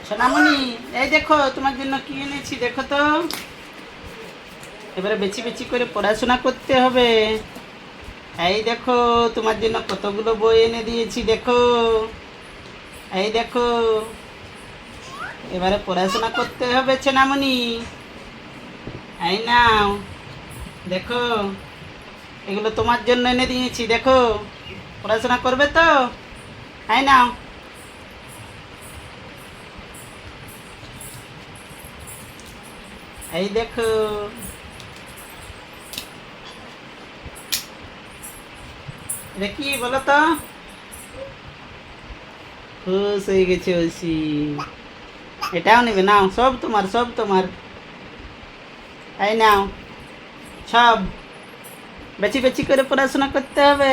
সোনামণি, এই দেখো তোমার জন্য কি এনেছি দেখো তো। এবারে বেশি বেশি করে পড়াশোনা করতে হবে। এই দেখো তোমার জন্য কতগুলো বই এনে দিয়েছি দেখো। এই দেখো, এবারে পড়াশোনা করতে হবে সোনামণি। এই নাও দেখো, এগুলো তোমার জন্য এনে দিয়েছি দেখো। পড়াশোনা করবে তো? এই নাও। এই দেখো, এটা কি বলো তো? খুশ হয়ে গেছে ঐশী। এটাও নেবে? নাও, সব তোমার, সব তোমার। এই নাও সব। বেশি বেশি করে পড়াশোনা করতে হবে।